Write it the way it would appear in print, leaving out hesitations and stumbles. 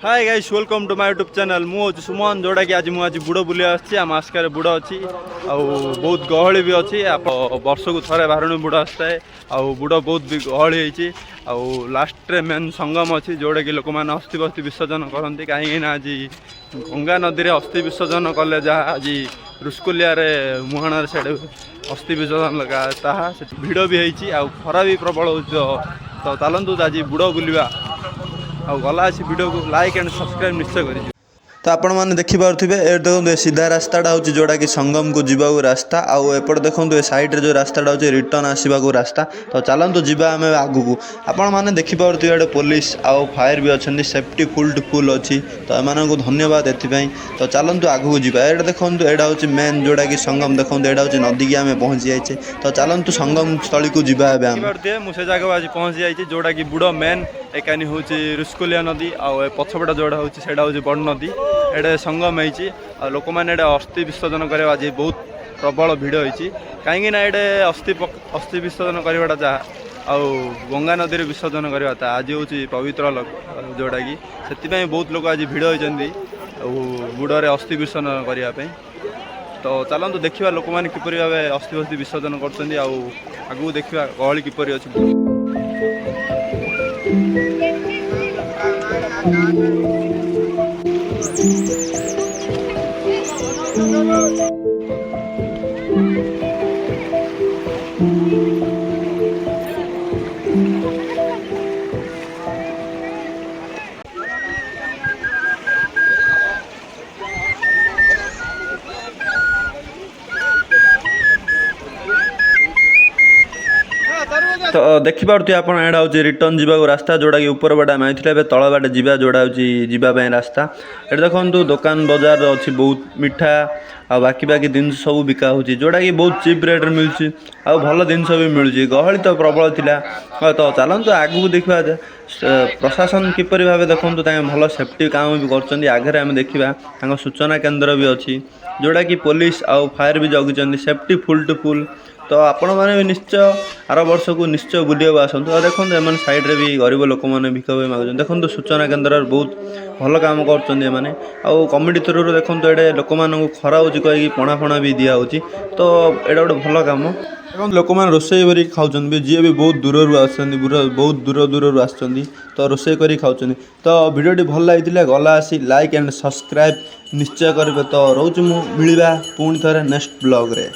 Hi guys welcome to my YouTube channel मु सुमन जोड़ा कि आज मुझे बुड़ बुले आम आस्कार बुड़ अच्छी बहुत गहली भी अच्छी वर्ष को थे बारण बुड़ आसता है बुड़ बहुत भी गहली हो लास्ट मेन संगम अच्छी जोड़ा कि लोक मैंने अस्थि बस्थि विसर्जन करती कहीं आज गंगा नदी में अस्थि विसर्जन कले जहाँ आज रुस्कुलिया मुहाण से अस्थि विसर्जन लगा भिड़ भी होती खरा भी प्रबल हो चलतु आज बुड़ बुलवा गला वीडियो को लाइक एंड सब्सक्राइब निश्चय करें। तो आपण मैंने देखिपे ए देखो सीधा रास्ताटा हूँ जोड़ा कि संगम को जीवा रास्ता आउ एपट देखो साइड जो रास्ताटा हूँ रिटर्न आसवाक रास्ता। तो चलतु जीवा आम आगू को आपण मैंने देखिपे ये पुलिस आउ फायर भी अच्छा सेफ्टी फुल अच्छी तो एम को धन्यवाद एपाई। तो चलतु आगू जावा ये देखो यहाँ हूँ मेन जोड़ा कि संगम देखो यहाँ हूँ नदी की आम पहुँची जाइए। तो चलतु संगम स्थली को जीवा मुझे जगह आज पहुँची जाइए जोड़ा कि बुड़ मेन एकानी हूँ रुस्कुलिया नदी आउ पछपट जोड़ा हूँ बड़ नदी एडे संगम होती लोक मैंने अस्थि विसर्जन कर आज बहुत प्रबल भिड़ होती कहीं ये अस्थि विसर्जन करवाटा जहाँ गंगा नदी में विसर्जन करवाटा आज हूँ पवित्र जोड़ा कि से बहुत लोग आज भिड़ होती बुड़े अस्थि विसर्जन करने। तो चलतु देखा लोक मैंने किपर भाव अस्थि बस्थि विसर्जन कर देखा गहली किपर अच्छी। तो देखिपे आप हूँ रिटर्न जावाक रास्ता जोड़ा कि ऊपर बाटे आम आते तल बाटे जा जोड़ा हूँ रास्ता। ये देखो दुकान बजार अच्छी बहुत मिठा बाकी जिनस सब बिका हो जोड़ा कि बहुत चीप रेट मिलूँ भल जिनस भी मिलूँ गहली तो प्रबल थिला। तो चलतु आगू देखा प्रशासन किपर भाव देखो भल सेफ्टी काम भी कर आगे आम देखा सूचना केन्द्र भी अच्छी जोड़ा कि पुलिस आउ फायर भी जगी सेफ्टी फुल टू फुल। तो आपण मैंने भी निश्चय आर वर्ष को निश्चय बुलिया आसतु देखो एम साइड रे भी गरीब लोक मैंने भिक मागुन देखो सूचना केन्द्र बहुत भल काम कर कमिटी थ्रु देखो ये लोक मान खरा हो कहीं पणा फणा भी दिया तो यहाँ गोटे भल कम लोक मैंने रोषे कर खाऊँ जी भी बहुत दूर बहुत दूर आस तो रोषे कर खाऊँ। तो भिडियोटी भल लगी गला आसी लाइक एंड सब्सक्राइब निश्चय करेंगे। तो रोच मिलवा पुणी थे नेक्स्ट ब्लॉग रे।